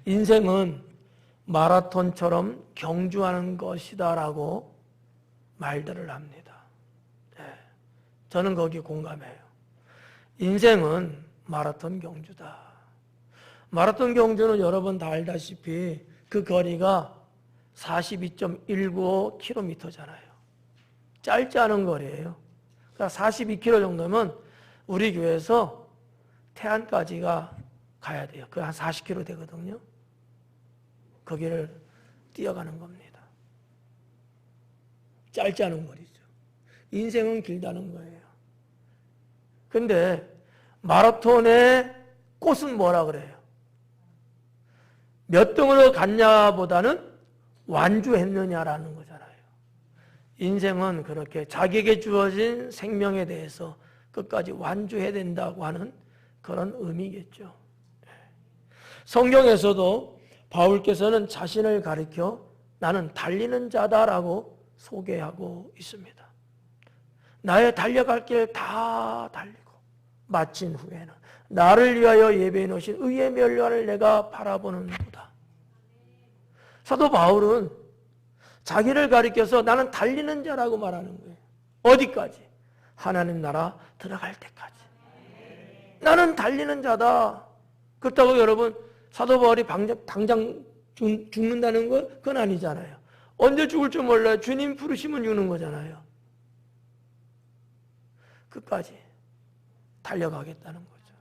인생은 마라톤처럼 경주하는 것이다라고 말들을 합니다. 네, 저는 거기 공감해요. 인생은 마라톤 경주다. 마라톤 경주는 여러분 다 알다시피 그 거리가 42.195km잖아요. 짧지 않은 거리예요. 그러니까 42km 정도면 우리 교회에서 태안까지가 가야 돼요. 그 한 40km 되거든요. 거기를 뛰어가는 겁니다. 짧지 않은 거리죠. 인생은 길다는 거예요. 근데 마라톤의 꽃은 뭐라 그래요? 몇 등으로 갔냐보다는 완주했느냐라는 거잖아요. 인생은 그렇게 자기에게 주어진 생명에 대해서 끝까지 완주해야 된다고 하는 그런 의미겠죠. 성경에서도 바울께서는 자신을 가리켜 나는 달리는 자다라고 소개하고 있습니다. 나의 달려갈 길 다 달리고 마친 후에는 나를 위하여 예배해 놓으신 의의 멸관을 내가 바라보는도다. 사도 바울은 자기를 가리켜서 나는 달리는 자라고 말하는 거예요. 어디까지? 하나님 나라 들어갈 때까지. 나는 달리는 자다. 그렇다고 여러분 사도 바울이 당장 죽는다는 거 그건 아니잖아요. 언제 죽을 줄 몰라요. 주님 부르시면 죽는 거잖아요. 끝까지 달려가겠다는 거죠.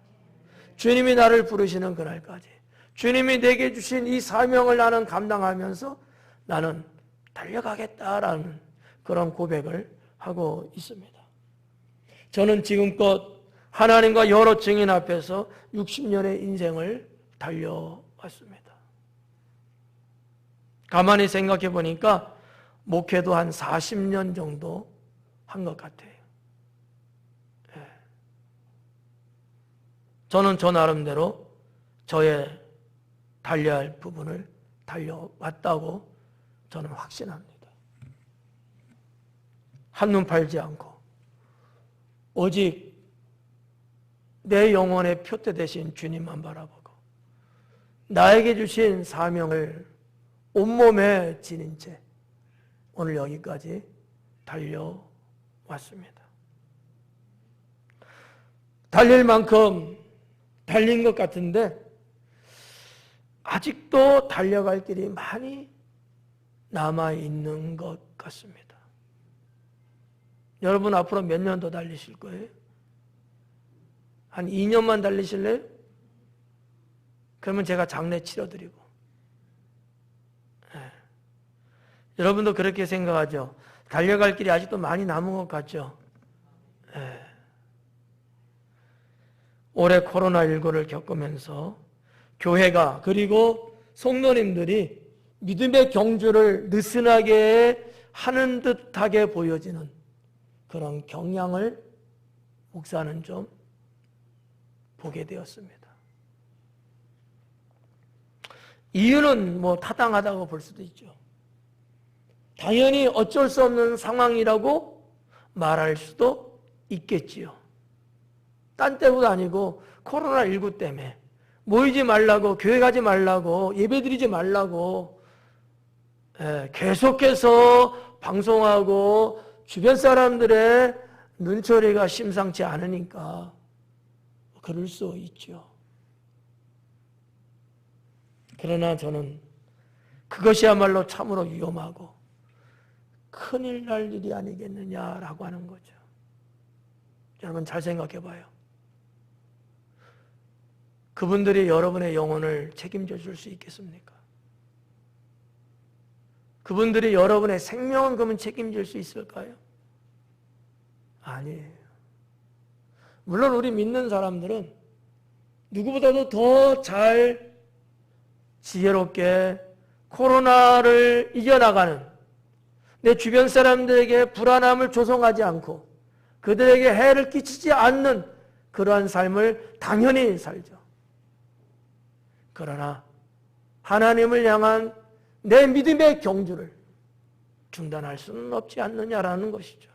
주님이 나를 부르시는 그날까지. 주님이 내게 주신 이 사명을 나는 감당하면서 나는 달려가겠다라는 그런 고백을 하고 있습니다. 저는 지금껏 하나님과 여러 증인 앞에서 60년의 인생을 달려왔습니다. 가만히 생각해 보니까 목회도 한 40년 정도 한 것 같아요. 저는 저 나름대로 저의 달려야 할 부분을 달려왔다고 저는 확신합니다. 한눈 팔지 않고 오직 내 영혼의 표대 되신 주님만 바라보고 나에게 주신 사명을 온몸에 지닌 채 오늘 여기까지 달려왔습니다. 달릴 만큼 달린 것 같은데 아직도 달려갈 길이 많이 남아있는 것 같습니다. 여러분 앞으로 몇 년 더 달리실 거예요? 한 2년만 달리실래요? 그러면 제가 장례 치러드리고. 여러분도 그렇게 생각하죠? 달려갈 길이 아직도 많이 남은 것 같죠? 올해 코로나19를 겪으면서 교회가 그리고 성도님들이 믿음의 경주를 느슨하게 하는 듯하게 보여지는 그런 경향을 목사는 좀 보게 되었습니다. 이유는 뭐 타당하다고 볼 수도 있죠. 당연히 어쩔 수 없는 상황이라고 말할 수도 있겠지요. 딴 때도 아니고 코로나19 때문에 모이지 말라고, 교회 가지 말라고, 예배 드리지 말라고 계속해서 방송하고 주변 사람들의 눈초리가 심상치 않으니까 그럴 수 있죠. 그러나 저는 그것이야말로 참으로 위험하고 큰일 날 일이 아니겠느냐라고 하는 거죠. 여러분 잘 생각해 봐요. 그분들이 여러분의 영혼을 책임져 줄 수 있겠습니까? 그분들이 여러분의 생명은 그러면 책임질 수 있을까요? 아니에요. 물론 우리 믿는 사람들은 누구보다도 더 잘 지혜롭게 코로나를 이겨나가는 내 주변 사람들에게 불안함을 조성하지 않고 그들에게 해를 끼치지 않는 그러한 삶을 당연히 살죠. 그러나 하나님을 향한 내 믿음의 경주를 중단할 수는 없지 않느냐라는 것이죠.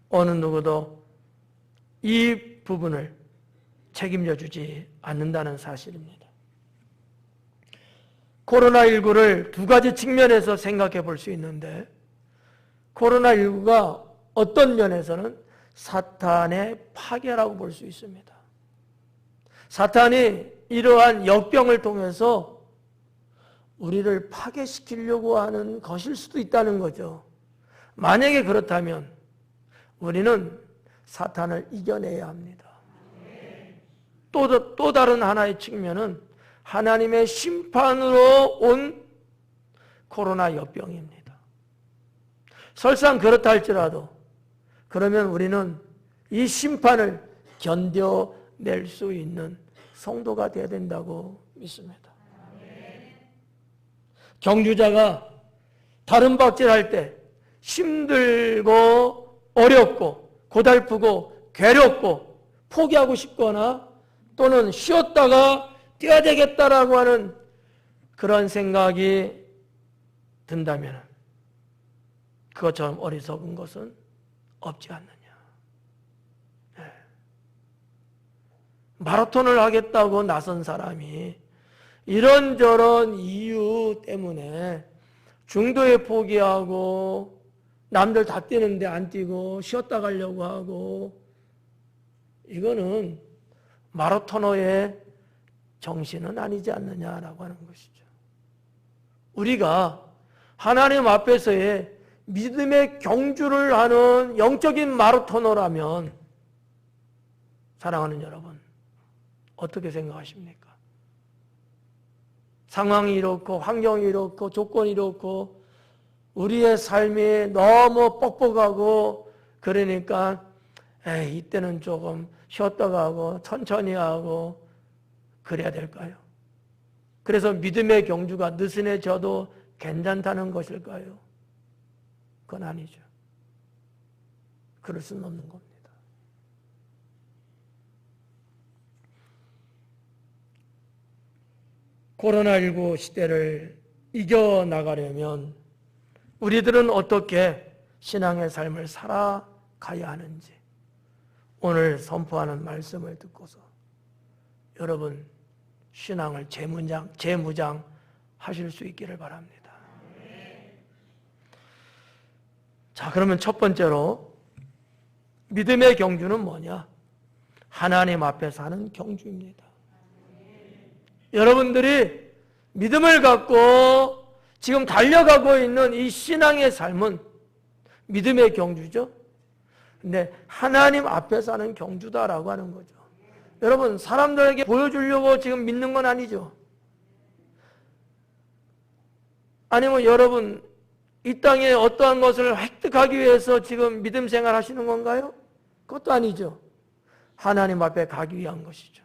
어느 누구도 이 부분을 책임져 주지 않는다는 사실입니다. 코로나19를 두 가지 측면에서 생각해 볼 수 있는데, 코로나19가 어떤 면에서는 사탄의 파괴라고 볼 수 있습니다. 사탄이 이러한 역병을 통해서 우리를 파괴시키려고 하는 것일 수도 있다는 거죠. 만약에 그렇다면 우리는 사탄을 이겨내야 합니다. 또 다른 하나의 측면은 하나님의 심판으로 온 코로나 역병입니다. 설상 그렇다 할지라도 그러면 우리는 이 심판을 견뎌낼 수 있는 성도가 되어야 된다고 믿습니다. 경주자가 다른 박질할 때 힘들고 어렵고 고달프고 괴롭고 포기하고 싶거나 또는 쉬었다가 뛰어야 되겠다라고 하는 그런 생각이 든다면 그것처럼 어리석은 것은 없지 않느냐. 네. 마라톤을 하겠다고 나선 사람이 이런저런 이유 때문에 중도에 포기하고 남들 다 뛰는데 안 뛰고 쉬었다 가려고 하고, 이거는 마라토너의 정신은 아니지 않느냐라고 하는 것이죠. 우리가 하나님 앞에서의 믿음의 경주를 하는 영적인 마라토너라면, 사랑하는 여러분, 어떻게 생각하십니까? 상황이 이렇고 환경이 이렇고 조건이 이렇고 우리의 삶이 너무 뻑뻑하고 그러니까 이때는 조금 쉬었다 가고 천천히 하고 그래야 될까요? 그래서 믿음의 경주가 느슨해져도 괜찮다는 것일까요? 그건 아니죠. 그럴 수는 없는 겁니다. 코로나19 시대를 이겨나가려면 우리들은 어떻게 신앙의 삶을 살아가야 하는지 오늘 선포하는 말씀을 듣고서 여러분 신앙을 재무장 하실 수 있기를 바랍니다. 자, 그러면 첫 번째로 믿음의 경주는 뭐냐? 하나님 앞에서 하는 경주입니다. 여러분들이 믿음을 갖고 지금 달려가고 있는 이 신앙의 삶은 믿음의 경주죠. 근데 하나님 앞에서 하는 경주다라고 하는 거죠. 여러분, 사람들에게 보여주려고 지금 믿는 건 아니죠. 아니면 여러분, 이 땅에 어떠한 것을 획득하기 위해서 지금 믿음 생활 하시는 건가요? 그것도 아니죠. 하나님 앞에 가기 위한 것이죠.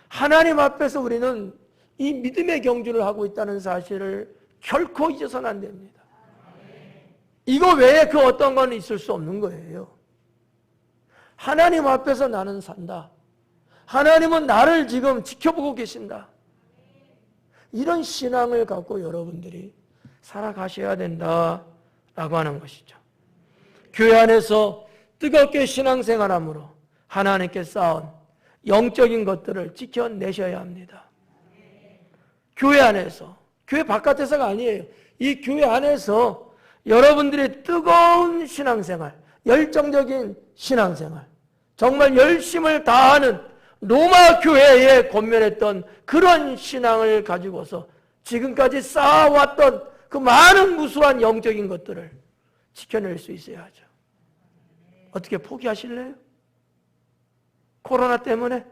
하나님 앞에서 우리는 이 믿음의 경주를 하고 있다는 사실을 결코 잊어서는 안 됩니다. 이거 외에 그 어떤 건 있을 수 없는 거예요. 하나님 앞에서 나는 산다. 하나님은 나를 지금 지켜보고 계신다. 이런 신앙을 갖고 여러분들이 살아가셔야 된다라고 하는 것이죠. 교회 안에서 뜨겁게 신앙생활함으로 하나님께 쌓은 영적인 것들을 지켜내셔야 합니다. 교회 안에서, 교회 바깥에서가 아니에요. 이 교회 안에서 여러분들의 뜨거운 신앙생활, 열정적인 신앙생활, 정말 열심을 다하는 로마 교회에 권면했던 그런 신앙을 가지고서 지금까지 쌓아왔던 그 많은 무수한 영적인 것들을 지켜낼 수 있어야 하죠. 어떻게 포기하실래요? 코로나 때문에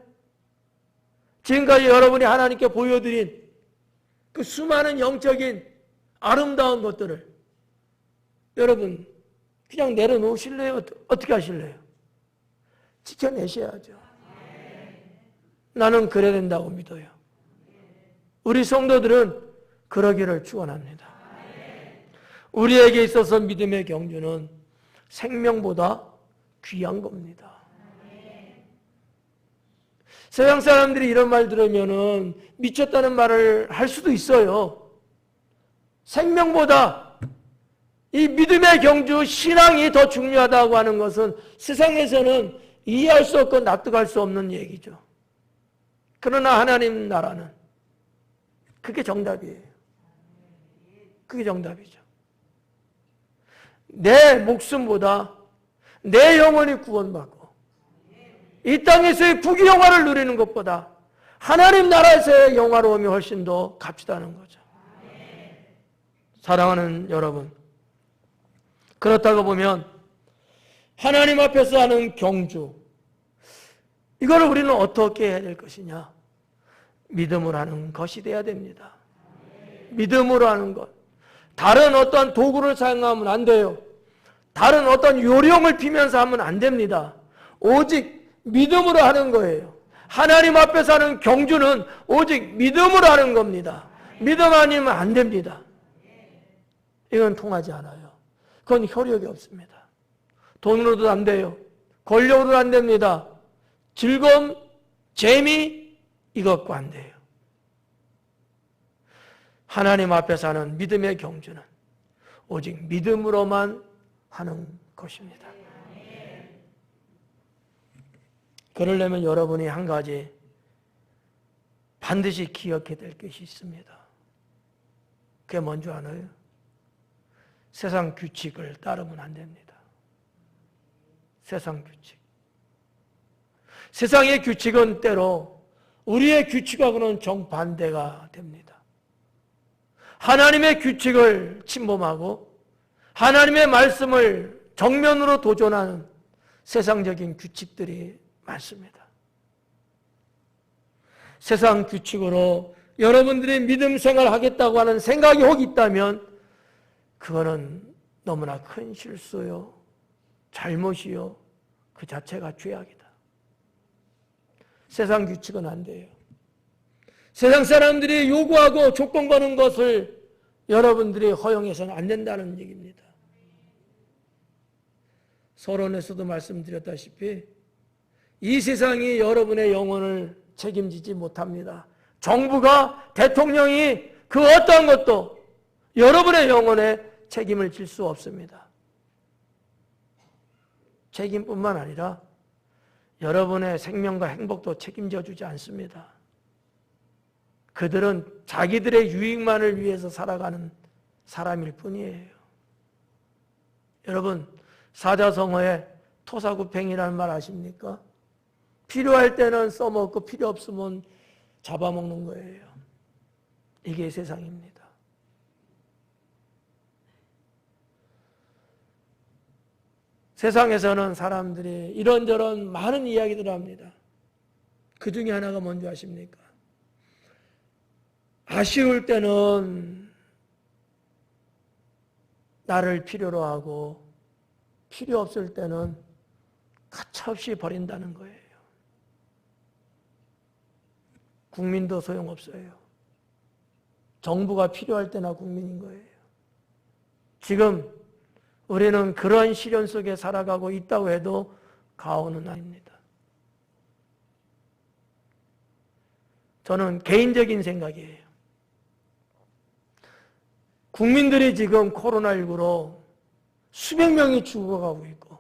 지금까지 여러분이 하나님께 보여드린 그 수많은 영적인 아름다운 것들을 여러분 그냥 내려놓으실래요? 어떻게 하실래요? 지켜내셔야죠. 나는 그래야 된다고 믿어요. 우리 성도들은 그러기를 축원합니다. 우리에게 있어서 믿음의 경주는 생명보다 귀한 겁니다. 세상 사람들이 이런 말 들으면은 미쳤다는 말을 할 수도 있어요. 생명보다 이 믿음의 경주, 신앙이 더 중요하다고 하는 것은 세상에서는 이해할 수 없고 납득할 수 없는 얘기죠. 그러나 하나님 나라는 그게 정답이에요. 그게 정답이죠. 내 목숨보다 내 영혼이 구원받고 이 땅에서의 부귀영화를 누리는 것보다 하나님 나라에서의 영화로움이 훨씬 더 값지다는 거죠. 사랑하는 여러분, 그렇다고 보면 하나님 앞에서 하는 경주, 이거를 우리는 어떻게 해야 될 것이냐? 믿음으로 하는 것이 돼야 됩니다. 믿음으로 하는 것. 다른 어떤 도구를 사용하면 안 돼요. 다른 어떤 요령을 피면서 하면 안 됩니다. 오직 믿음으로 하는 거예요. 하나님 앞에서 하는 경주는 오직 믿음으로 하는 겁니다. 믿음 아니면 안 됩니다. 이건 통하지 않아요. 그건 효력이 없습니다. 돈으로도 안 돼요. 권력으로도 안 됩니다. 즐거움, 재미, 이것과 안 돼요. 하나님 앞에서 하는 믿음의 경주는 오직 믿음으로만 하는 것입니다. 그러려면 여러분이 한 가지 반드시 기억해야 될 것이 있습니다. 그게 뭔지 아나요? 세상 규칙을 따르면 안 됩니다. 세상 규칙. 세상의 규칙은 때로 우리의 규칙하고는 정반대가 됩니다. 하나님의 규칙을 침범하고 하나님의 말씀을 정면으로 도전하는 세상적인 규칙들이 많습니다. 세상 규칙으로 여러분들이 믿음 생활을 하겠다고 하는 생각이 혹 있다면 그거는 너무나 큰 실수요, 잘못이요, 그 자체가 죄악이다. 세상 규칙은 안 돼요. 세상 사람들이 요구하고 조건 거는 것을 여러분들이 허용해서는 안 된다는 얘기입니다. 서론에서도 말씀드렸다시피 이 세상이 여러분의 영혼을 책임지지 못합니다. 정부가, 대통령이 그 어떠한 것도 여러분의 영혼에 책임을 질 수 없습니다. 책임뿐만 아니라 여러분의 생명과 행복도 책임져 주지 않습니다. 그들은 자기들의 유익만을 위해서 살아가는 사람일 뿐이에요. 여러분, 사자성어에 토사구팽이라는 말 아십니까? 필요할 때는 써먹고 필요 없으면 잡아먹는 거예요. 이게 세상입니다. 세상에서는 사람들이 이런저런 많은 이야기들을 합니다. 그 중에 하나가 뭔지 아십니까? 아쉬울 때는 나를 필요로 하고 필요 없을 때는 가차없이 버린다는 거예요. 국민도 소용없어요. 정부가 필요할 때나 국민인 거예요. 지금 우리는 그런 시련 속에 살아가고 있다고 해도 과언은 아닙니다. 저는 개인적인 생각이에요. 국민들이 지금 코로나19로 수백 명이 죽어가고 있고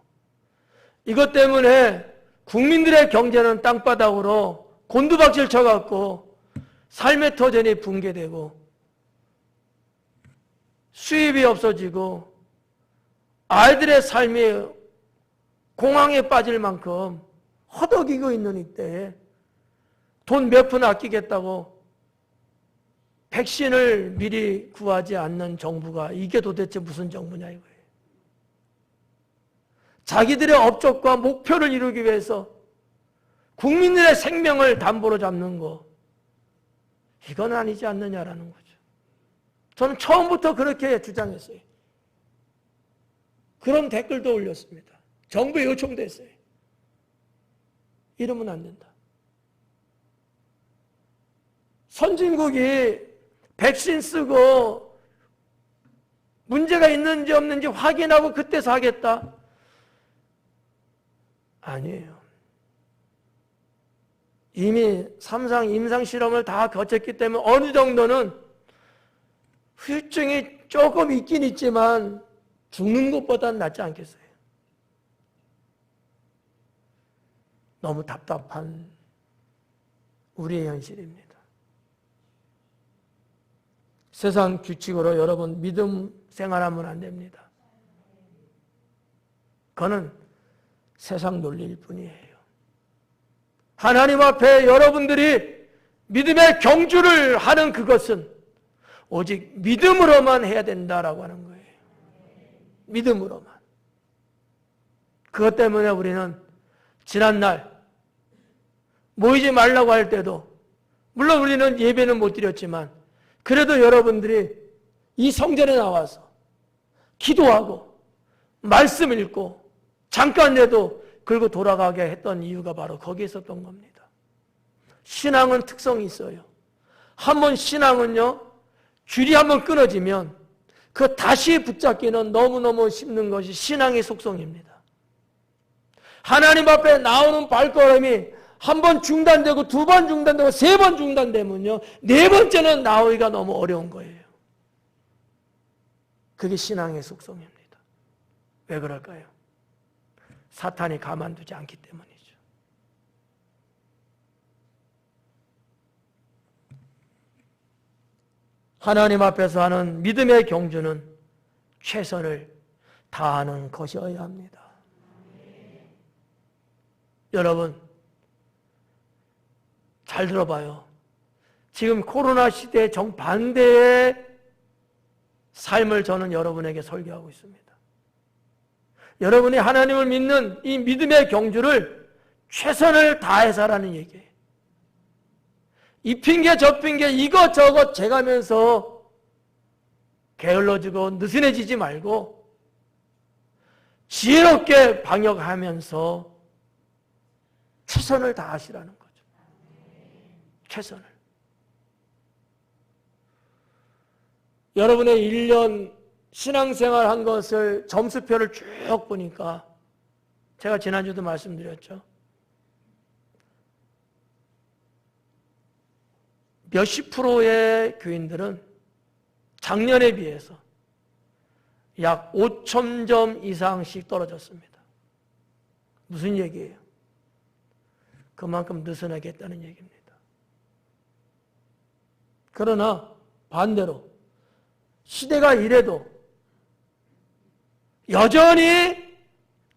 이것 때문에 국민들의 경제는 땅바닥으로 곤두박질 쳐갖고 삶의 터전이 붕괴되고 수입이 없어지고 아이들의 삶이 공황에 빠질 만큼 허덕이고 있는 이때에 돈 몇 푼 아끼겠다고 백신을 미리 구하지 않는 정부가 이게 도대체 무슨 정부냐 이거예요. 자기들의 업적과 목표를 이루기 위해서 국민들의 생명을 담보로 잡는 거 이건 아니지 않느냐라는 거죠. 저는 처음부터 그렇게 주장했어요. 그런 댓글도 올렸습니다. 정부에 요청도 했어요. 이러면 안 된다. 선진국이 백신 쓰고 문제가 있는지 없는지 확인하고 그때서 하겠다? 아니에요. 이미 3상 임상 실험을 다 거쳤기 때문에 어느 정도는 후유증이 조금 있긴 있지만 죽는 것보다는 낫지 않겠어요? 너무 답답한 우리의 현실입니다. 세상 규칙으로 여러분 믿음 생활하면 안 됩니다. 그거는 세상 논리일 뿐이에요. 하나님 앞에 여러분들이 믿음의 경주를 하는 그것은 오직 믿음으로만 해야 된다라고 하는 거예요. 믿음으로만. 그것 때문에 우리는 지난날 모이지 말라고 할 때도 물론 우리는 예배는 못 드렸지만 그래도 여러분들이 이 성전에 나와서 기도하고 말씀 읽고 잠깐이라도 그리고 돌아가게 했던 이유가 바로 거기에 있었던 겁니다. 신앙은 특성이 있어요. 한번 신앙은요, 줄이 한번 끊어지면 그 다시 붙잡기는 너무너무 힘든 것이 신앙의 속성입니다. 하나님 앞에 나오는 발걸음이 한 번 중단되고 두 번 중단되고 세 번 중단되면요, 네 번째는 나오기가 너무 어려운 거예요. 그게 신앙의 속성입니다. 왜 그럴까요? 사탄이 가만두지 않기 때문이죠. 하나님 앞에서 하는 믿음의 경주는 최선을 다하는 것이어야 합니다. 여러분, 잘 들어봐요. 지금 코로나 시대의 정반대의 삶을 저는 여러분에게 설교하고 있습니다. 여러분이 하나님을 믿는 이 믿음의 경주를 최선을 다해서 하라는 얘기예요. 이 핑계 저 핑계 이것저것 재가면서 게을러지고 느슨해지지 말고 지혜롭게 방역하면서 최선을 다하시라는 거죠. 최선을. 여러분의 1년 신앙생활 한 것을 점수표를 쭉 보니까 제가 지난주도 말씀드렸죠. 몇십 프로의 교인들은 작년에 비해서 약 5,000점 이상씩 떨어졌습니다. 무슨 얘기예요? 그만큼 느슨하게 했다는 얘기입니다. 그러나 반대로 시대가 이래도 여전히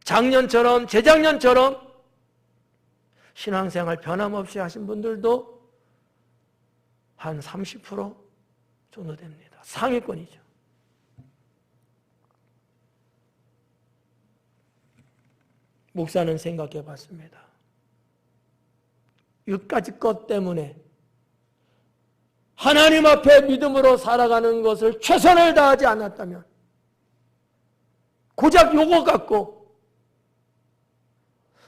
작년처럼 재작년처럼 신앙생활 변함없이 하신 분들도 한 30% 정도 됩니다. 상위권이죠. 목사는 생각해 봤습니다. 여기까지 것 때문에 하나님 앞에 믿음으로 살아가는 것을 최선을 다하지 않았다면 고작 요거 갖고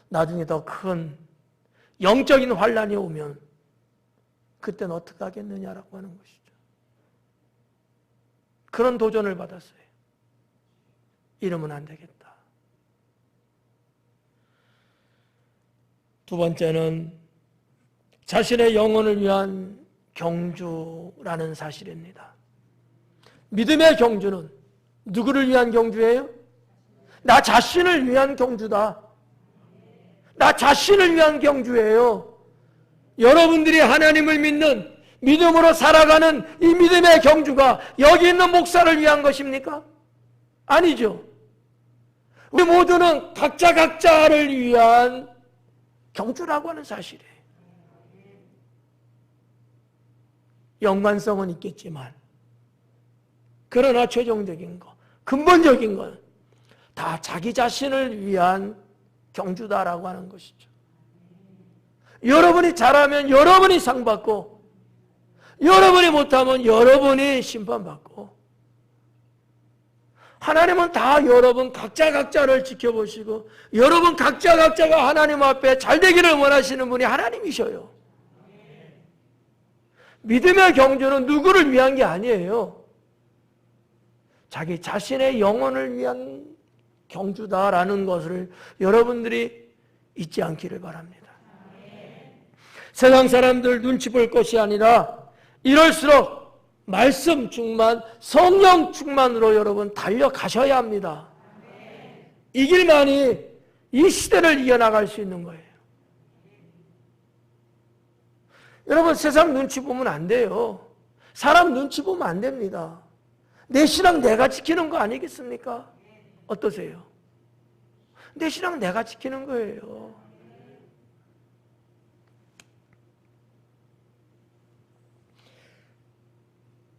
나중에 더 큰 영적인 환란이 오면 그때는 어떻게 하겠느냐라고 하는 것이죠. 그런 도전을 받았어요. 이러면 안 되겠다. 두 번째는 자신의 영혼을 위한 경주라는 사실입니다. 믿음의 경주는 누구를 위한 경주예요? 나 자신을 위한 경주다. 나 자신을 위한 경주예요. 여러분들이 하나님을 믿는 믿음으로 살아가는 이 믿음의 경주가 여기 있는 목사를 위한 것입니까? 아니죠. 우리 모두는 각자를 위한 경주라고 하는 사실이에요. 연관성은 있겠지만 그러나 최종적인 거, 근본적인 건 다 자기 자신을 위한 경주다라고 하는 것이죠. 여러분이 잘하면 여러분이 상 받고 여러분이 못하면 여러분이 심판받고 하나님은 다 여러분 각자를 지켜보시고 여러분 각자가 하나님 앞에 잘 되기를 원하시는 분이 하나님이셔요. 믿음의 경주는 누구를 위한 게 아니에요. 자기 자신의 영혼을 위한 경주다라는 것을 여러분들이 잊지 않기를 바랍니다. 세상 사람들 눈치 볼 것이 아니라 이럴수록 말씀 충만, 성령 충만으로 여러분 달려가셔야 합니다. 이 길만이 이 시대를 이겨나갈 수 있는 거예요. 여러분 세상 눈치 보면 안 돼요. 사람 눈치 보면 안 됩니다. 내 신앙 내가 지키는 거 아니겠습니까? 어떠세요? 내 신앙 내가 지키는 거예요.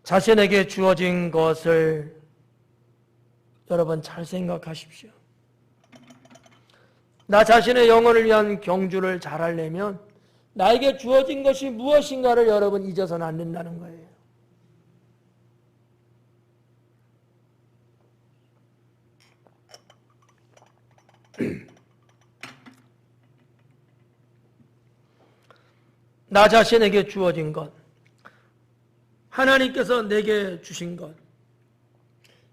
자신에게 주어진 것을 여러분 잘 생각하십시오. 나 자신의 영혼을 위한 경주를 잘하려면 나에게 주어진 것이 무엇인가를 여러분 잊어서는 안 된다는 거예요. 나 자신에게 주어진 것, 하나님께서 내게 주신 것,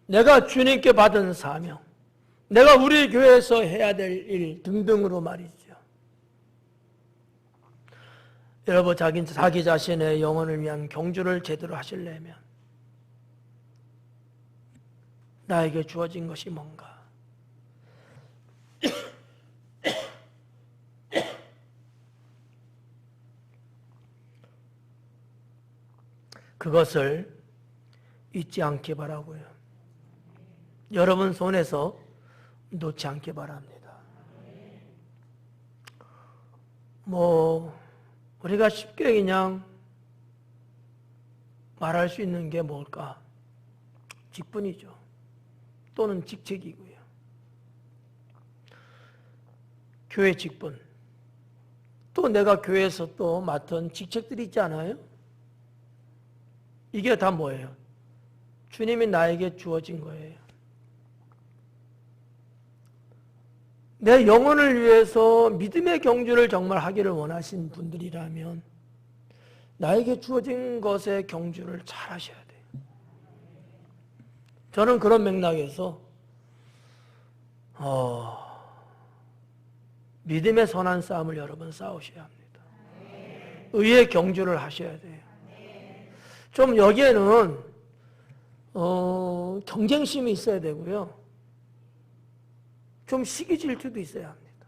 내가 주님께 받은 사명, 내가 우리 교회에서 해야 될 일 등등으로 말이죠. 여러분 자기 자신의 영혼을 위한 경주를 제대로 하시려면 나에게 주어진 것이 뭔가? 그것을 잊지 않기 바라고요. 여러분 손에서 놓지 않기 바랍니다. 우리가 쉽게 그냥 말할 수 있는 게 뭘까? 직분이죠. 또는 직책이고요. 교회 직분. 또 내가 교회에서 또 맡은 직책들이 있지 않아요? 이게 다 뭐예요? 주님이 나에게 주어진 거예요. 내 영혼을 위해서 믿음의 경주를 정말 하기를 원하신 분들이라면 나에게 주어진 것의 경주를 잘 하셔야 돼요. 저는 그런 맥락에서 믿음의 선한 싸움을 여러분 싸우셔야 합니다. 의의 경주를 하셔야 돼요. 좀 여기에는 경쟁심이 있어야 되고요. 좀 시기 질투도 있어야 합니다.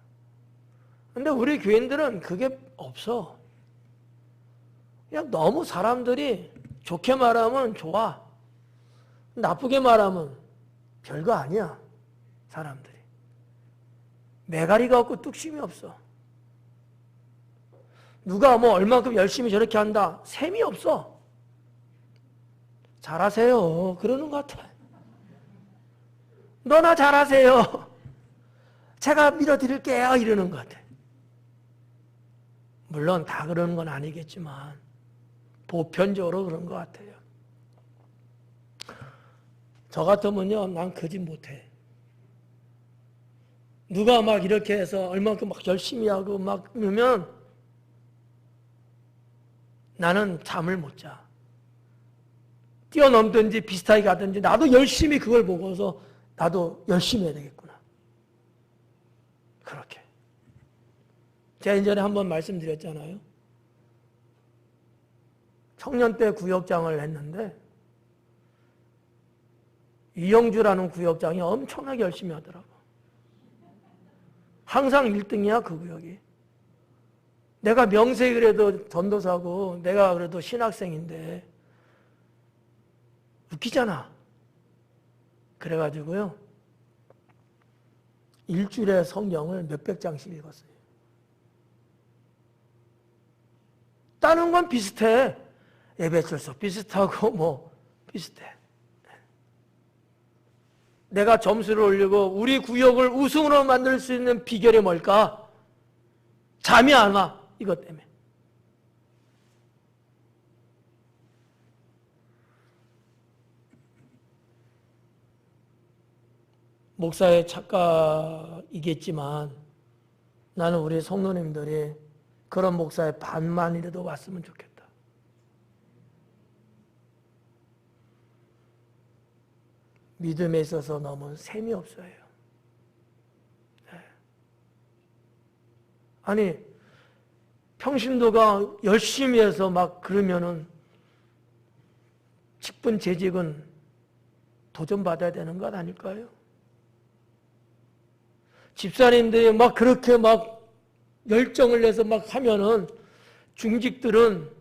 근데 우리 교인들은 그게 없어. 그냥 너무 사람들이 좋게 말하면 좋아. 나쁘게 말하면 별거 아니야. 사람들이. 매가리가 없고 뚝심이 없어. 누가 얼만큼 열심히 저렇게 한다. 셈이 없어. 잘하세요. 그러는 것 같아. 너나 잘하세요. 제가 밀어드릴게요. 이러는 것 같아. 물론 다 그러는 건 아니겠지만 보편적으로 그런 것 같아요. 저 같으면요, 난 거짓 못해. 누가 막 이렇게 해서 얼마큼 막 열심히 하고 막 그러면 나는 잠을 못 자. 뛰어넘든지 비슷하게 가든지 나도 열심히 그걸 보고서 나도 열심히 해야 되겠구나. 그렇게. 제가 예전에 한번 말씀드렸잖아요. 청년 때 구역장을 했는데 이영주라는 구역장이 엄청나게 열심히 하더라고. 항상 1등이야 그 구역이. 내가 명색이 그래도 전도사고 내가 그래도 신학생인데 웃기잖아. 그래가지고요. 일주일에 성경을 몇백 장씩 읽었어요. 다른 건 비슷해. 예배철서 비슷하고 비슷해. 내가 점수를 올리고 우리 구역을 우승으로 만들 수 있는 비결이 뭘까? 잠이 안 와. 이것 때문에. 목사의 착각이겠지만 나는 우리 성도님들이 그런 목사의 반만이라도 왔으면 좋겠다. 믿음에 있어서 너무 셈이 없어요. 네. 아니 평신도가 열심히 해서 막 그러면은 직분 재직은 도전받아야 되는 것 아닐까요? 집사님들이 막 그렇게 막 열정을 내서 막 하면은 중직들은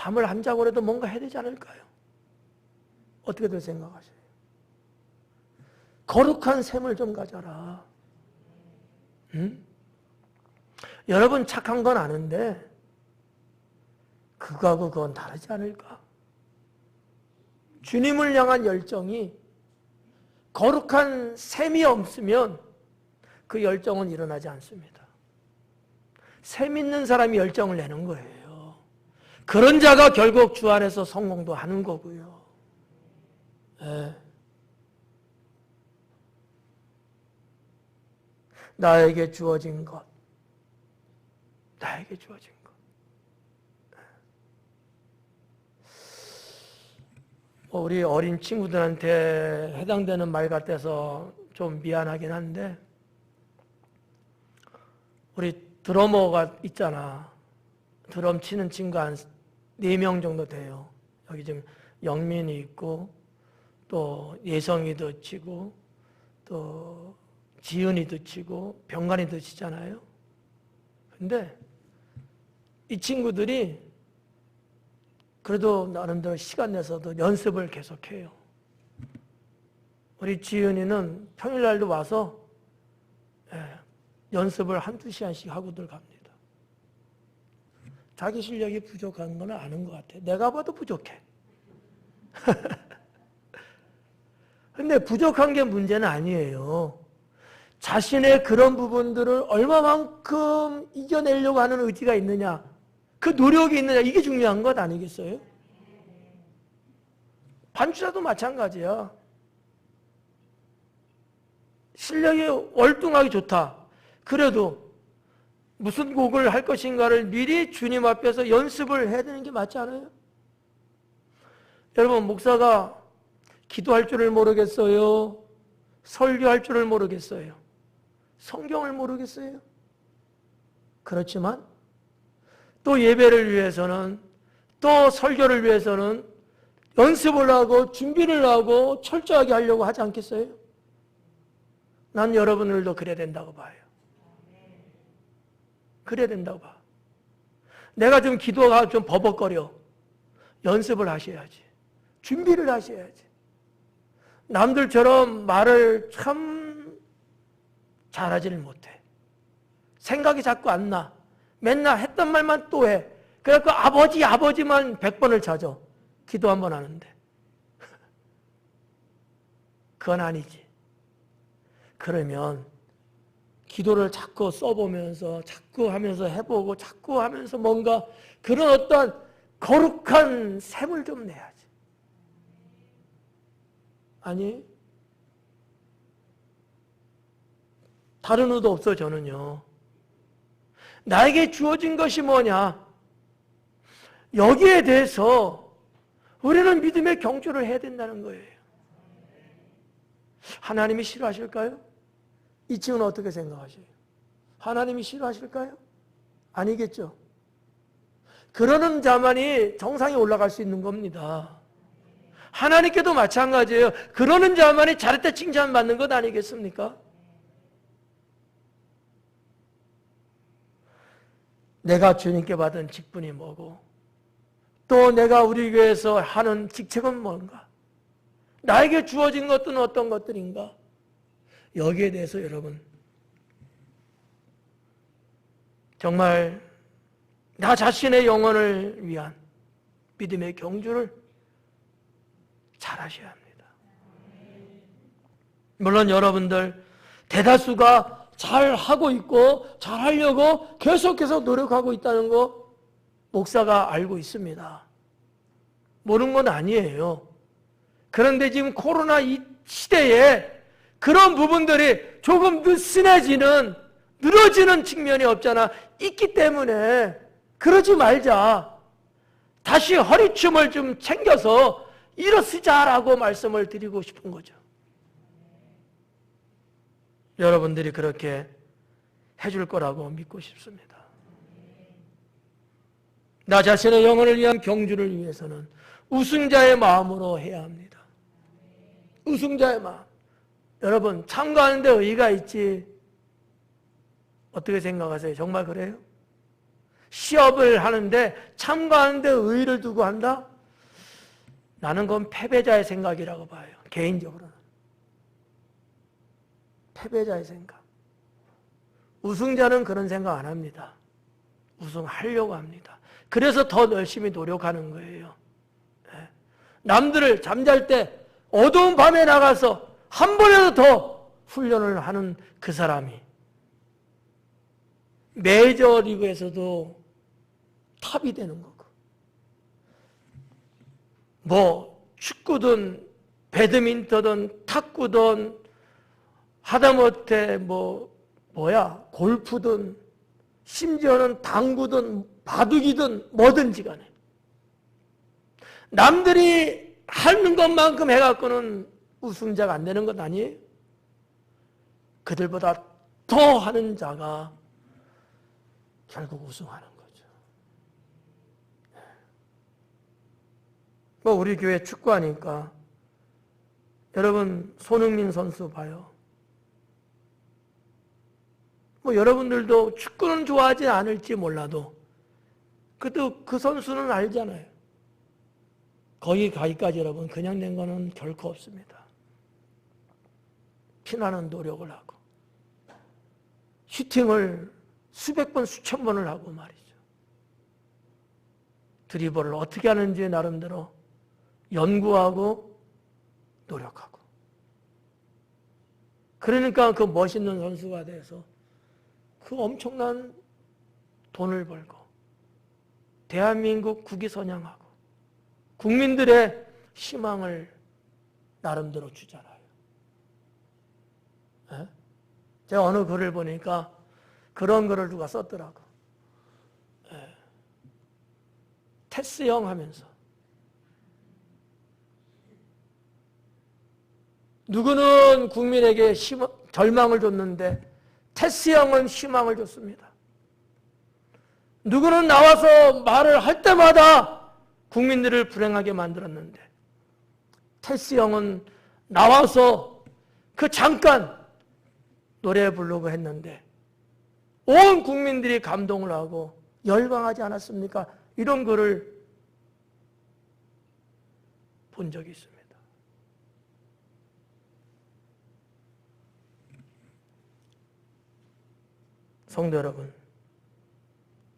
잠을 안 자고라도 뭔가 해야 되지 않을까요? 어떻게들 생각하세요? 거룩한 샘을 좀 가져라. 응? 여러분 착한 건 아는데 그거하고 그건 다르지 않을까? 주님을 향한 열정이 거룩한 샘이 없으면 그 열정은 일어나지 않습니다. 샘 있는 사람이 열정을 내는 거예요. 그런 자가 결국 주 안에서 성공도 하는 거고요. 네. 나에게 주어진 것, 나에게 주어진 것. 우리 어린 친구들한테 해당되는 말 같아서 좀 미안하긴 한데, 우리 드러머가 있잖아. 드럼 치는 친구 한 4명 정도 돼요. 여기 지금 영민이 있고, 또 예성이도 치고, 또 지은이도 치고, 병관이도 치잖아요. 근데 이 친구들이 그래도 나름대로 시간 내서도 연습을 계속해요. 우리 지은이는 평일날도 와서 연습을 1-2시간씩 하고들 갑니다. 자기 실력이 부족한 건 아는 것 같아. 내가 봐도 부족해. 근데 부족한 게 문제는 아니에요. 자신의 그런 부분들을 얼마만큼 이겨내려고 하는 의지가 있느냐, 그 노력이 있느냐, 이게 중요한 것 아니겠어요? 반주자도 마찬가지야. 실력이 월등하게 좋다. 그래도 무슨 곡을 할 것인가를 미리 주님 앞에서 연습을 해야 되는 게 맞지 않아요? 여러분, 목사가 기도할 줄을 모르겠어요? 설교할 줄을 모르겠어요? 성경을 모르겠어요? 그렇지만 또 예배를 위해서는, 또 설교를 위해서는 연습을 하고 준비를 하고 철저하게 하려고 하지 않겠어요? 난 여러분들도 그래야 된다고 봐요. 그래야 된다고 봐. 내가 좀 기도가 좀 버벅거려. 연습을 하셔야지. 준비를 하셔야지. 남들처럼 말을 참 잘하지를 못해. 생각이 자꾸 안 나. 맨날 했던 말만 또 해. 그래갖고 아버지만 100번을 찾아. 기도 한 번 하는데. 그건 아니지. 그러면 기도를 자꾸 써보면서, 자꾸 하면서 해보고, 자꾸 하면서 뭔가 그런 어떤 거룩한 샘을 좀 내야지. 아니, 다른 의도 없어, 저는요. 나에게 주어진 것이 뭐냐? 여기에 대해서 우리는 믿음의 경주를 해야 된다는 거예요. 하나님이 싫어하실까요? 이 친구는 어떻게 생각하세요? 하나님이 싫어하실까요? 아니겠죠. 그러는 자만이 정상에 올라갈 수 있는 겁니다. 하나님께도 마찬가지예요. 그러는 자만이 잘했다 칭찬받는 것 아니겠습니까? 내가 주님께 받은 직분이 뭐고, 또 내가 우리 교회에서 하는 직책은 뭔가, 나에게 주어진 것들은 어떤 것들인가, 여기에 대해서 여러분 정말 나 자신의 영혼을 위한 믿음의 경주를 잘 하셔야 합니다. 물론 여러분들 대다수가 잘 하고 있고 잘 하려고 계속해서 노력하고 있다는 거 목사가 알고 있습니다. 모르는 건 아니에요. 그런데 지금 코로나 이 시대에 그런 부분들이 조금 늘어지는 측면이 없잖아. 있기 때문에 그러지 말자. 다시 허리춤을 좀 챙겨서 일어서자라고 말씀을 드리고 싶은 거죠. 여러분들이 그렇게 해줄 거라고 믿고 싶습니다. 나 자신의 영혼을 위한 경주를 위해서는 우승자의 마음으로 해야 합니다. 우승자의 마음. 여러분, 참가하는데 의의가 있지. 어떻게 생각하세요? 정말 그래요? 시합을 하는데 참가하는데 의의를 두고 한다? 나는 그건 패배자의 생각이라고 봐요. 개인적으로는. 패배자의 생각. 우승자는 그런 생각 안 합니다. 우승하려고 합니다. 그래서 더 열심히 노력하는 거예요. 남들을 잠잘 때 어두운 밤에 나가서 한 번이라도 더 훈련을 하는 그 사람이 메이저리그에서도 탑이 되는 거고, 뭐 축구든 배드민턴이든 탁구든 하다못해 골프든 심지어는 당구든 바둑이든 뭐든지 간에 남들이 하는 것만큼 해갖고는 우승자가 안 되는 것 아니에요? 그들보다 더 하는 자가 결국 우승하는 거죠. 우리 교회 축구하니까 여러분 손흥민 선수 봐요. 여러분들도 축구는 좋아하지 않을지 몰라도 그래도 그 선수는 알잖아요. 거기 가기까지 여러분 그냥 된 거는 결코 없습니다. 피나는 노력을 하고 슈팅을 수백 번 수천 번을 하고 말이죠. 드리블을 어떻게 하는지 나름대로 연구하고 노력하고, 그러니까 그 멋있는 선수가 돼서 그 엄청난 돈을 벌고 대한민국 국위 선양하고 국민들의 희망을 나름대로 주잖아요. 네? 제가 어느 글을 보니까 그런 글을 누가 썼더라고. 네. 테스 형 하면서 누구는 국민에게 절망을 줬는데 테스 형은 희망을 줬습니다. 누구는 나와서 말을 할 때마다 국민들을 불행하게 만들었는데 테스 형은 나와서 그 잠깐 노래 부르고 했는데 온 국민들이 감동을 하고 열광하지 않았습니까? 이런 글을 본 적이 있습니다. 성도 여러분,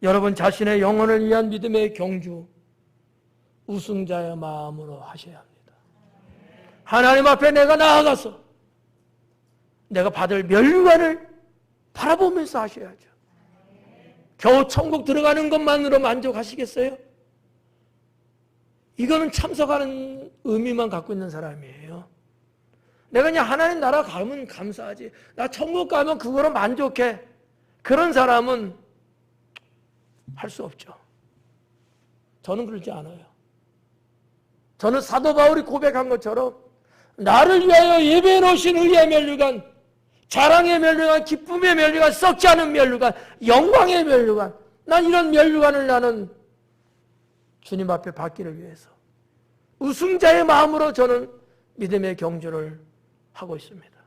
여러분 자신의 영혼을 위한 믿음의 경주 우승자의 마음으로 하셔야 합니다. 하나님 앞에 내가 나아가서 내가 받을 면류관을 바라보면서 하셔야죠. 겨우 천국 들어가는 것만으로 만족하시겠어요? 이거는 참석하는 의미만 갖고 있는 사람이에요. 내가 그냥 하나님 나라 가면 감사하지, 나 천국 가면 그거로 만족해, 그런 사람은 할 수 없죠. 저는 그러지 않아요. 저는 사도 바울이 고백한 것처럼 나를 위하여 예배해 놓으신 의의 면류관, 자랑의 면류관, 기쁨의 면류관, 썩지 않은 면류관, 영광의 면류관, 난 이런 면류관을 나는 주님 앞에 받기를 위해서 우승자의 마음으로 저는 믿음의 경주를 하고 있습니다.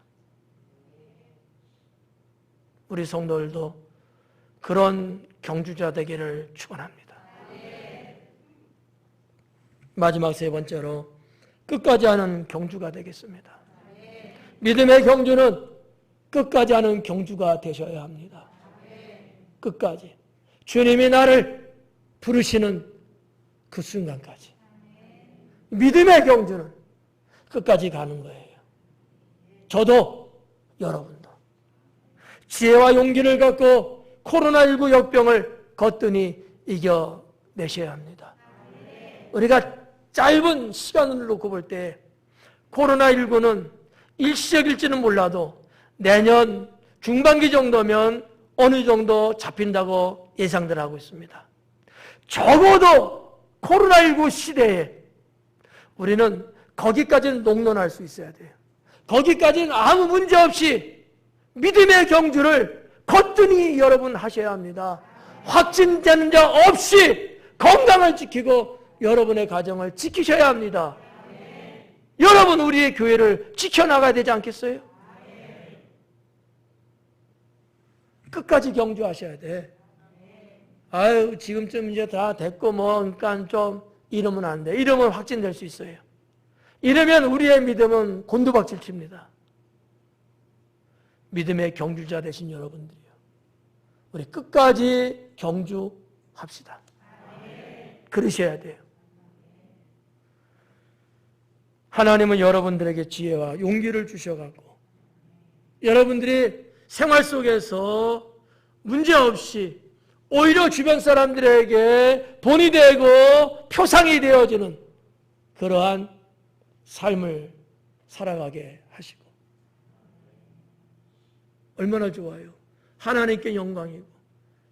우리 성도들도 그런 경주자 되기를 축원합니다. 마지막 세 번째로 끝까지 하는 경주가 되겠습니다. 믿음의 경주는 끝까지 하는 경주가 되셔야 합니다. 끝까지. 주님이 나를 부르시는 그 순간까지. 믿음의 경주는 끝까지 가는 거예요. 저도 여러분도 지혜와 용기를 갖고 코로나19 역병을 거뜬히 이겨내셔야 합니다. 우리가 짧은 시간을 놓고 볼 때 코로나19는 일시적일지는 몰라도 내년 중반기 정도면 어느 정도 잡힌다고 예상들 하고 있습니다. 적어도 코로나19 시대에 우리는 거기까지는 농론할 수 있어야 돼요. 거기까지는 아무 문제 없이 믿음의 경주를 거뜬히 여러분 하셔야 합니다. 확진되는 자 없이 건강을 지키고 여러분의 가정을 지키셔야 합니다. 여러분 우리의 교회를 지켜나가야 되지 않겠어요? 끝까지 경주하셔야 돼. 아유, 지금쯤 이제 다 됐고, 뭐, 그러니까 좀 이러면 안 돼. 이러면 확진될 수 있어요. 이러면 우리의 믿음은 곤두박질 칩니다. 믿음의 경주자 되신 여러분들이요. 우리 끝까지 경주합시다. 그러셔야 돼요. 하나님은 여러분들에게 지혜와 용기를 주셔가고 여러분들이 생활 속에서 문제없이 오히려 주변 사람들에게 본이 되고 표상이 되어지는 그러한 삶을 살아가게 하시고 얼마나 좋아요. 하나님께 영광이고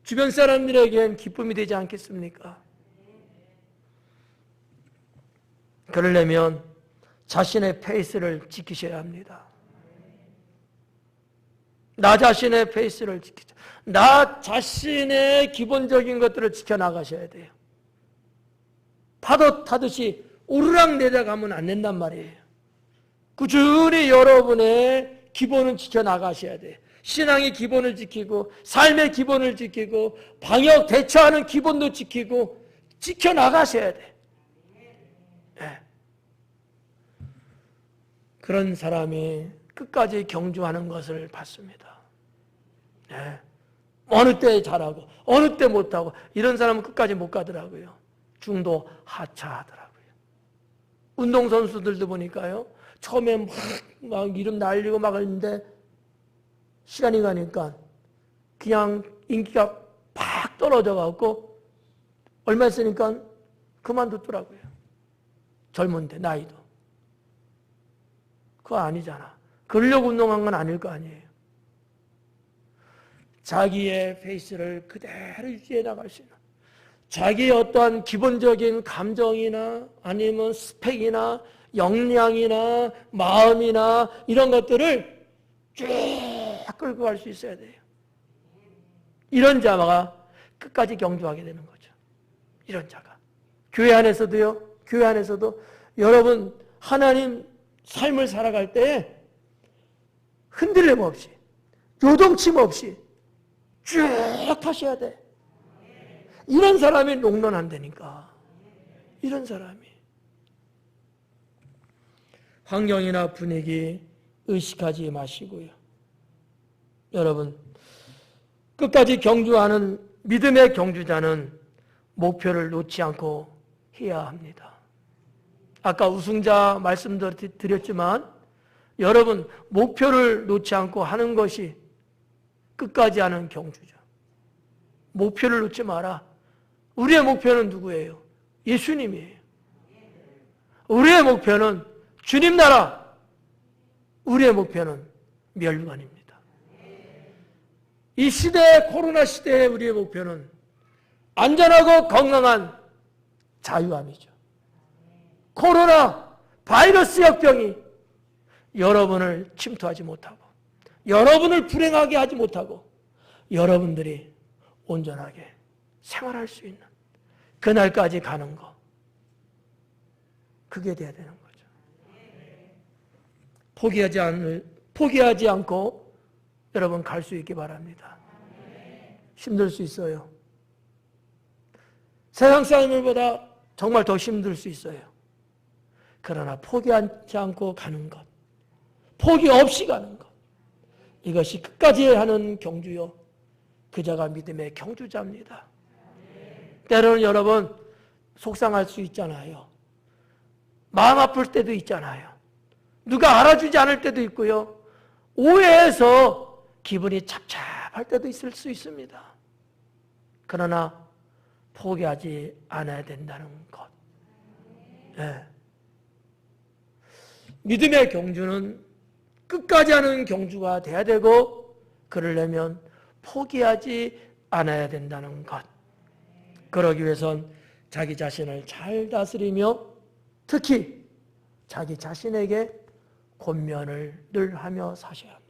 주변 사람들에겐 기쁨이 되지 않겠습니까? 그러려면 자신의 페이스를 지키셔야 합니다. 나 자신의 페이스를 지키죠. 나 자신의 기본적인 것들을 지켜나가셔야 돼요. 파도 타듯이 오르락 내려가면 안 된단 말이에요. 꾸준히 여러분의 기본은 지켜나가셔야 돼요. 신앙의 기본을 지키고 삶의 기본을 지키고 방역 대처하는 기본도 지키고 지켜나가셔야 돼요. 네. 그런 사람이 끝까지 경주하는 것을 봤습니다. 네. 어느 때 잘하고 어느 때 못하고 이런 사람은 끝까지 못 가더라고요. 중도 하차하더라고요. 운동선수들도 보니까요. 처음에 막 이름 날리고 막 했는데 시간이 가니까 그냥 인기가 팍 떨어져갖고 얼마 있으니까 그만뒀더라고요. 젊은데 나이도. 그거 아니잖아. 그러려고 운동한 건 아닐 거 아니에요. 자기의 페이스를 그대로 유지해 나갈 수 있는 자기의 어떠한 기본적인 감정이나 아니면 스펙이나 역량이나 마음이나 이런 것들을 쭉 끌고 갈 수 있어야 돼요. 이런 자가 끝까지 경주하게 되는 거죠. 이런 자가. 교회 안에서도요. 교회 안에서도 여러분 하나님 삶을 살아갈 때 흔들림 없이 요동침 없이 쭉 하셔야 돼. 이런 사람이 롱런 안 되니까. 이런 사람이. 환경이나 분위기 의식하지 마시고요. 여러분, 끝까지 경주하는 믿음의 경주자는 목표를 놓지 않고 해야 합니다. 아까 우승자 말씀드렸지만 여러분 목표를 놓지 않고 하는 것이 끝까지 하는 경주죠. 목표를 놓지 마라. 우리의 목표는 누구예요? 예수님이에요. 우리의 목표는 주님 나라. 우리의 목표는 멸관입니다. 이 시대, 코로나 시대의 우리의 목표는 안전하고 건강한 자유함이죠. 코로나 바이러스 역병이 여러분을 침투하지 못하고 여러분을 불행하게 하지 못하고 여러분들이 온전하게 생활할 수 있는 그날까지 가는 거. 그게 돼야 되는 거죠. 포기하지 않고 여러분 갈 수 있기 바랍니다. 힘들 수 있어요. 세상 사람들보다 정말 더 힘들 수 있어요. 그러나 포기하지 않고 가는 것. 포기 없이 가는 것. 이것이 끝까지 하는 경주요. 그자가 믿음의 경주자입니다. 때로는 여러분 속상할 수 있잖아요. 마음 아플 때도 있잖아요. 누가 알아주지 않을 때도 있고요. 오해해서 기분이 착잡할 때도 있을 수 있습니다. 그러나 포기하지 않아야 된다는 것. 네. 믿음의 경주는 끝까지 하는 경주가 돼야 되고 그러려면 포기하지 않아야 된다는 것. 그러기 위해선 자기 자신을 잘 다스리며 특히 자기 자신에게 권면을 늘 하며 사셔야 합니다.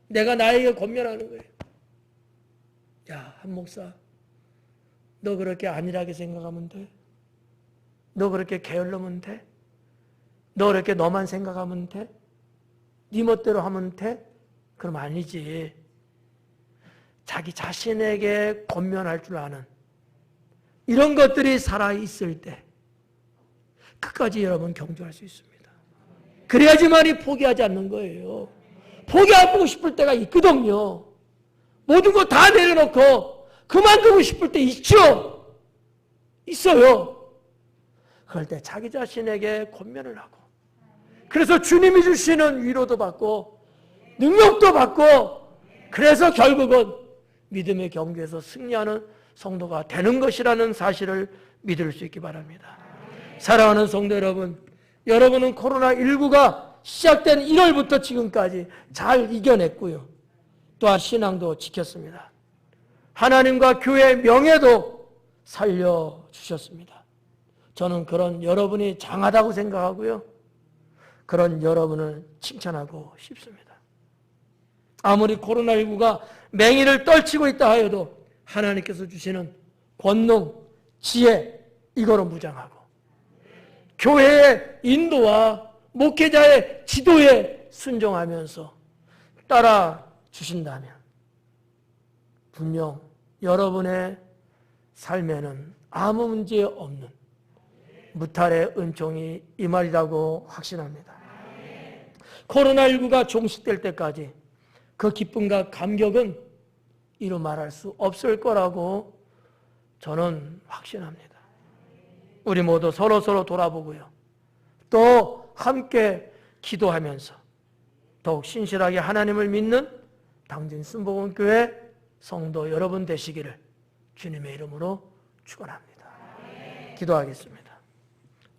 내가 나에게 권면하는 거예요. 야, 한 목사, 너 그렇게 안일하게 생각하면 돼? 너 그렇게 게을르면 돼? 너 그렇게 너만 생각하면 돼? 네 멋대로 하면 돼? 그럼 아니지. 자기 자신에게 권면할 줄 아는 이런 것들이 살아있을 때 끝까지 여러분 경주할 수 있습니다. 그래야지만이 포기하지 않는 거예요. 포기하고 싶을 때가 있거든요. 모든 거 다 내려놓고 그만두고 싶을 때 있죠. 있어요. 그럴 때 자기 자신에게 권면을 하고, 그래서 주님이 주시는 위로도 받고 능력도 받고, 그래서 결국은 믿음의 경주에서 승리하는 성도가 되는 것이라는 사실을 믿을 수 있기 바랍니다. 사랑하는 성도 여러분, 여러분은 코로나19가 시작된 1월부터 지금까지 잘 이겨냈고요. 또한 신앙도 지켰습니다. 하나님과 교회의 명예도 살려주셨습니다. 저는 그런 여러분이 장하다고 생각하고요. 그런 여러분을 칭찬하고 싶습니다. 아무리 코로나19가 맹위를 떨치고 있다 하여도 하나님께서 주시는 권능, 지혜, 이거로 무장하고 교회의 인도와 목회자의 지도에 순종하면서 따라 주신다면 분명 여러분의 삶에는 아무 문제 없는 무탈의 은총이 임하리라고 확신합니다. 코로나19가 종식될 때까지 그 기쁨과 감격은 이루 말할 수 없을 거라고 저는 확신합니다. 우리 모두 서로 돌아보고요. 또 함께 기도하면서 더욱 신실하게 하나님을 믿는 당진 순복음교회 성도 여러분 되시기를 주님의 이름으로 축원합니다. 기도하겠습니다.